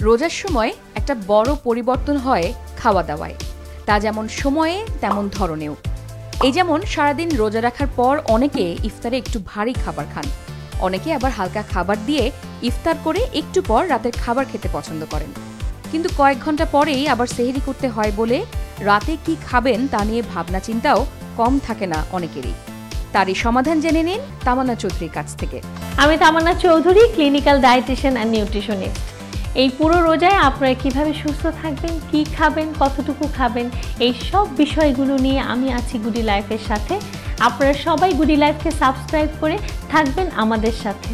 রোজার সময় একটা বড় পরিবর্তন হয় খাওয়া দাওয়ায়, তা যেমন সময়ে তেমন ধরনেও। এই যেমন সারাদিন রোজা রাখার পর অনেকে ইফতারে একটু ভারী খাবার খান, অনেকে আবার হালকা খাবার দিয়ে ইফতার করে একটু পর রাতের খাবার খেতে পছন্দ করেন। কিন্তু কয়েক ঘন্টা পরেই আবার সেহরি করতে হয় বলে রাতে কি খাবেন তা নিয়ে ভাবনা চিন্তাও কম থাকে না অনেকেরই। তারই সমাধান জেনে নিন তামান্না চৌধুরীর কাছ থেকে। আমি Tamanna Chowdhury, clinical dietitian and nutritionist. এই পুরো রোজায় আপনারা কিভাবে সুস্থ থাকবেন, কি খাবেন, কতটুকু খাবেন, এই সব বিষয়গুলো নিয়ে আমি আছি গুডি লাইফের সাথে। আপনারা সবাই গুডি লাইফকে সাবস্ক্রাইব করে থাকবেন আমাদের সাথে।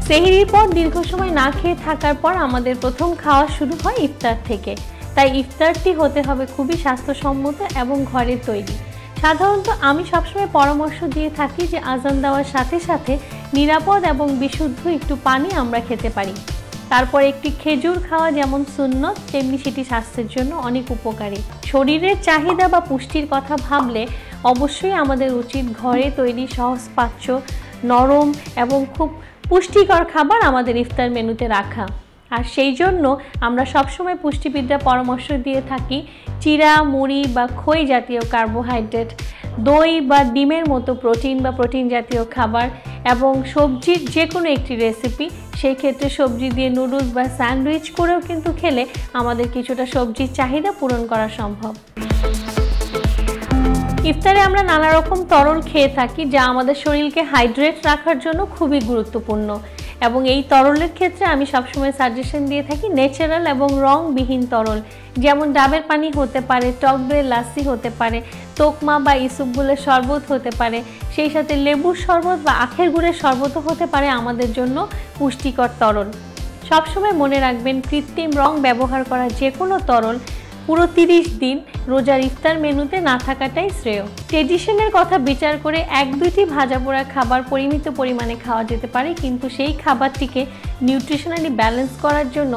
সেহরির পর দীর্ঘ সময় না খেয়ে থাকার পর আমাদের প্রথম খাওয়া শুরু হয় ইফতার থেকে। তাই ইফতারটি হতে হবে খুবই স্বাস্থ্যসম্মত এবং ঘরে তৈরি। সাধারণত আমি সবসময় পরামর্শ দিয়ে থাকি যে আজান দেওয়ার সাথে সাথে নিরাপদ এবং বিশুদ্ধ একটু পানি আমরা খেতে পারি। তারপর একটি খেজুর খাওয়া যেমন সুন্নত, তেমনি সেটি স্বাস্থ্যের জন্য অনেক উপকারী। শরীরের চাহিদা বা পুষ্টির কথা ভাবলে অবশ্যই আমাদের উচিত ঘরে তৈরি সহজপাচ্য, নরম এবং খুব পুষ্টিকর খাবার আমাদের ইফতার মেনুতে রাখা। আর সেই জন্য আমরা সবসময় পুষ্টিবিদরা পরামর্শ দিয়ে থাকি চিরা, মুড়ি বা খই জাতীয় কার্বোহাইড্রেট, দই বা ডিমের মতো প্রোটিন বা প্রোটিন জাতীয় খাবার এবং সবজির যে কোনো একটি রেসিপি। সেই ক্ষেত্রে সবজি দিয়ে নুডলস বা স্যান্ডউইচ করেও কিন্তু খেলে আমাদের কিছুটা সবজির চাহিদা পূরণ করা সম্ভব। ইফতারে আমরা নানা রকম তরল খেয়ে থাকি যা আমাদের শরীরকে হাইড্রেট রাখার জন্য খুবই গুরুত্বপূর্ণ, এবং এই তরলের ক্ষেত্রে আমি সবসময় সাজেশন দিয়ে থাকি ন্যাচারাল এবং রংবিহীন তরল, যেমন ডাবের পানি হতে পারে, টক দইয়ের লাসি হতে পারে, তোকমা বা ইসুবগুলের শরবত হতে পারে, সেই সাথে লেবুর শরবত বা আখের গুড়ের শরবতও হতে পারে আমাদের জন্য পুষ্টিকর তরল। সবসময় মনে রাখবেন কৃত্রিম রং ব্যবহার করা যে কোনো তরল পুরো 30 দিন রোজার ইফতার মেনুতে না থাকাটাই শ্রেয়। ট্রেডিশনের কথা বিচার করে 1-2টি ভাজা পোড়া খাবার পরিমিত পরিমাণে খাওয়া যেতে পারে, কিন্তু সেই খাবারটিকে নিউট্রিশনালি ব্যালেন্স করার জন্য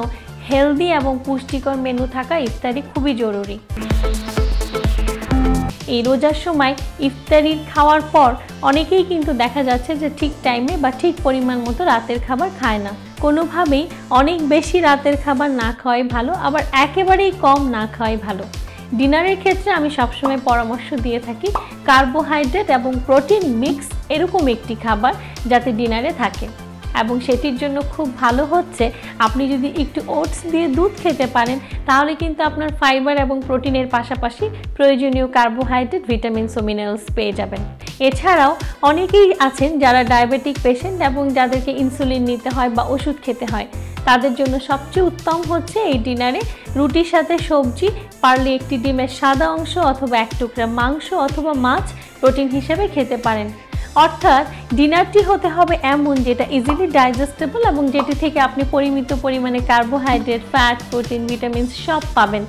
হেলদি এবং পুষ্টিকর মেনু থাকা ইফতারি খুবই জরুরি। এই রোজার সময় ইফতারি খাওয়ার পর অনেকেই কিন্তু দেখা যাচ্ছে যে ঠিক টাইমে বা ঠিক পরিমাণ মতো রাতের খাবার খায় না। কোনোভাবেই অনেক বেশি রাতের খাবার না খাওয়াই ভালো, আবার একেবারেই কম না খাওয়াই ভালো। ডিনারের ক্ষেত্রে আমি সবসময় পরামর্শ দিয়ে থাকি কার্বোহাইড্রেট এবং প্রোটিন মিক্স এরকম একটি খাবার যাতে ডিনারে থাকে, এবং সেটির জন্য খুব ভালো হচ্ছে আপনি যদি একটু ওটস দিয়ে দুধ খেতে পারেন, তাহলে কিন্তু আপনার ফাইবার এবং প্রোটিনের পাশাপাশি প্রয়োজনীয় কার্বোহাইড্রেট, ভিটামিনস ও মিনারেলস পেয়ে যাবেন। এছাড়াও অনেকেই আছেন যারা ডায়াবেটিক পেশেন্ট এবং যাদেরকে ইনসুলিন নিতে হয় বা ওষুধ খেতে হয়, তাদের জন্য সবচেয়ে উত্তম হচ্ছে এই ডিনারে রুটির সাথে সবজি, পারলে একটি ডিমের সাদা অংশ অথবা 1 টুকরা মাংস অথবা মাছ প্রোটিন হিসেবে খেতে পারেন। অর্থাৎ ডিনারটি হতে হবে এমন যেটা ইজিলি ডাইজেস্টেবল এবং যেটি থেকে আপনি পরিমিত পরিমাণে কার্বোহাইড্রেট, ফ্যাট, প্রোটিন, ভিটামিনস সব পাবেন।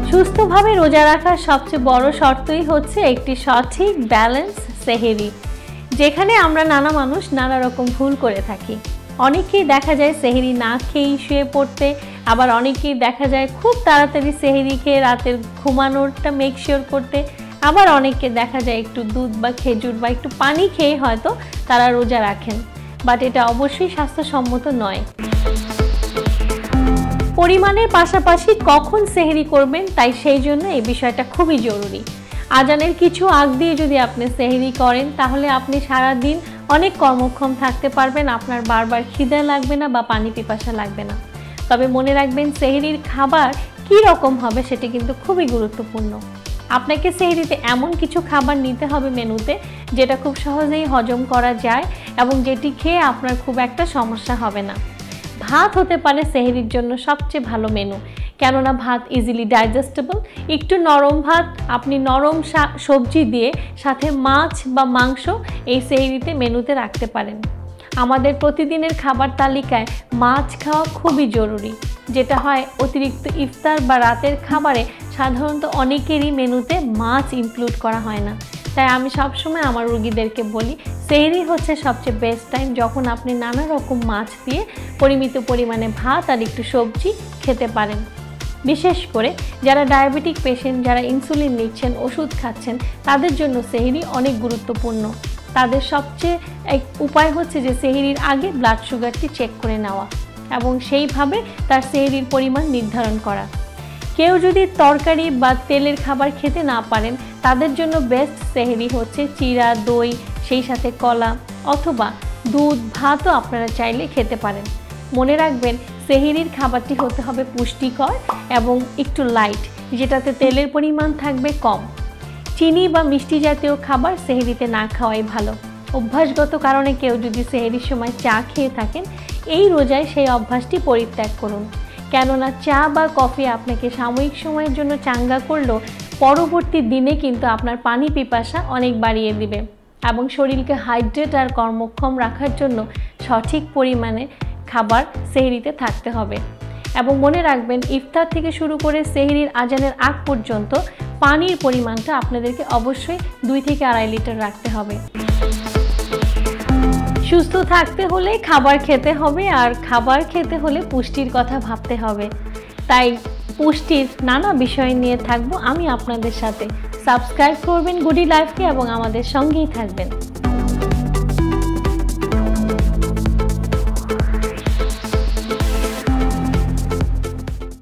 সুস্থভাবে রোজা রাখার সবচেয়ে বড় শর্তই হচ্ছে একটি সঠিক ব্যালেন্স সেহরি, যেখানে আমরা নানা মানুষ নানা রকম ভুল করে থাকি। অনেকেই দেখা যায় সেহরি না খেয়েই শুয়ে পড়তে, আবার অনেকেই দেখা যায় খুব তাড়াতাড়ি সেহরি খেয়ে রাতের ঘুমানোরটা মেকশিওর করতে, আবার অনেককে দেখা যায় একটু দুধ বা খেজুর বা একটু পানি খেয়ে হয়তো তারা রোজা রাখেন, বাট এটা অবশ্যই স্বাস্থ্যসম্মত নয়। পরিমাণের পাশাপাশি কখন সেহরি করবেন, তাই সেই জন্য এই বিষয়টা খুবই জরুরি। আজানের কিছু আগ দিয়ে যদি আপনি সেহরি করেন, তাহলে আপনি সারা দিন অনেক কর্মক্ষম থাকতে পারবেন, আপনার বারবার খিদে লাগবে না বা পানি পিপাসা লাগবে না। তবে মনে রাখবেন সেহরির খাবার কী রকম হবে সেটি কিন্তু খুবই গুরুত্বপূর্ণ। আপনাকে সেহরিতে এমন কিছু খাবার নিতে হবে মেনুতে যেটা খুব সহজেই হজম করা যায় এবং যেটি খেয়ে আপনার খুব একটা সমস্যা হবে না। ভাত হতে পারে সেহরির জন্য সবচেয়ে ভালো মেনু, কেননা ভাত ইজিলি ডাইজেস্টেবল। একটু নরম ভাত আপনি নরম সবজি দিয়ে সাথে মাছ বা মাংস এই সেহরিতে মেনুতে রাখতে পারেন। আমাদের প্রতিদিনের খাবার তালিকায় মাছ খাওয়া খুবই জরুরি, যেটা হয় অতিরিক্ত ইফতার বা রাতের খাবারে সাধারণত অনেকেরই মেনুতে মাছ ইনক্লুড করা হয় না। তাই আমি সবসময় আমার রোগীদেরকে বলি সেহরি হচ্ছে সবচেয়ে বেস্ট টাইম যখন আপনি নানা রকম মাছ দিয়ে পরিমিত পরিমাণে ভাত আর একটু সবজি খেতে পারেন। বিশেষ করে যারা ডায়াবেটিক পেশেন্ট, যারা ইনসুলিন নিচ্ছেন, ওষুধ খাচ্ছেন, তাদের জন্য সেহরি অনেক গুরুত্বপূর্ণ। তাদের সবচেয়ে এক উপায় হচ্ছে যে সেহরির আগে ব্লাড সুগারটি চেক করে নেওয়া এবং সেইভাবে তার সেহরির পরিমাণ নির্ধারণ করা। কেউ যদি তরকারি বা তেলের খাবার খেতে না পারেন, তাদের জন্য বেস্ট সেহরি হচ্ছে চিড়া, দই, সেই সাথে কলা অথবা দুধ, ভাতও আপনারা চাইলে খেতে পারেন। মনে রাখবেন সেহরির খাবারটি হতে হবে পুষ্টিকর এবং একটু লাইট, যেটাতে তেলের পরিমাণ থাকবে কম। চিনি বা মিষ্টি জাতীয় খাবার সেহরিতে না খাওয়াই ভালো। অভ্যাসগত কারণে কেউ যদি সেহরির সময় চা খেয়ে থাকেন, এই রোজায় সেই অভ্যাসটি পরিত্যাগ করুন। কেননা চা বা কফি আপনাকে সাময়িক সময়ের জন্য চাঙ্গা করলেও পরবর্তী দিনে কিন্তু আপনার পানি পিপাসা অনেক বাড়িয়ে দিবে এবং শরীরকে হাইড্রেট আর কর্মক্ষম রাখার জন্য সঠিক পরিমাণে খাবার সেহরিতে থাকতে হবে। এবং মনে রাখবেন ইফতার থেকে শুরু করে সেহরির আজানের আগ পর্যন্ত পানির পরিমাণটা আপনাদেরকে অবশ্যই 2 থেকে 2.5 লিটার রাখতে হবে। সুস্থ থাকতে হলে খাবার খেতে হবে, আর খাবার খেতে হলে পুষ্টির কথা ভাবতে হবে। তাই পুষ্টির নানা বিষয় নিয়ে থাকবো আমি আপনাদের সাথে। সাবস্ক্রাইব করবেন গুডি লাইফকে এবং আমাদের সঙ্গেই থাকবেন।